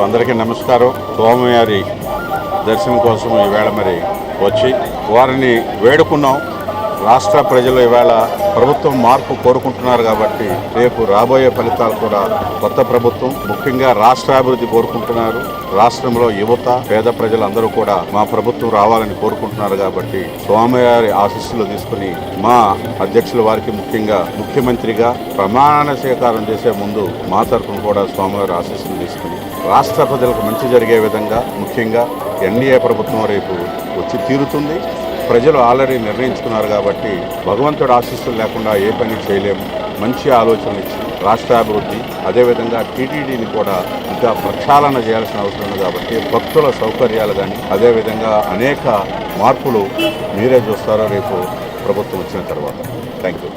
అందరికీ నమస్కారం. స్వామివారి దర్శనం కోసం ఈవేళ మరి వచ్చి వారిని వేడుకున్నాం. రాష్ట్ర ప్రజలు ఈవేళ ప్రభుత్వం మార్పు కోరుకుంటున్నారు కాబట్టి రేపు రాబోయే ఫలితాలు కూడా కొత్త ప్రభుత్వం, ముఖ్యంగా రాష్ట్రాభివృద్ధి కోరుకుంటున్నారు. రాష్ట్రంలో యువత, పేద ప్రజలందరూ కూడా మా ప్రభుత్వం రావాలని కోరుకుంటున్నారు కాబట్టి స్వామివారి ఆశీస్సులు తీసుకుని మా అధ్యక్షుల వారికి, ముఖ్యంగా ముఖ్యమంత్రిగా ప్రమాణ స్వీకారం చేసే ముందు మా తరఫున కూడా స్వామివారి ఆశీస్సులు తీసుకుని రాష్ట్ర ప్రజలకు మంచి జరిగే విధంగా, ముఖ్యంగా ఎన్డీఏ ప్రభుత్వం రేపు వచ్చి తీరుతుంది. ప్రజలు ఆల్రెడీ నిర్ణయించుకున్నారు కాబట్టి భగవంతుడి ఆశీస్సులు లేకుండా ఏ పని చేయలేము. మంచి ఆలోచనలు ఇచ్చి రాష్ట్రాభివృద్ధి, అదేవిధంగా టీటీడీని కూడా ఇంకా ప్రక్షాళన చేయాల్సిన అవసరం ఉంది కాబట్టి భక్తుల సౌకర్యాలు కానీ, అదేవిధంగా అనేక మార్పులు మీరే చూస్తారో రేపు ప్రభుత్వం వచ్చిన తర్వాత. Thank you.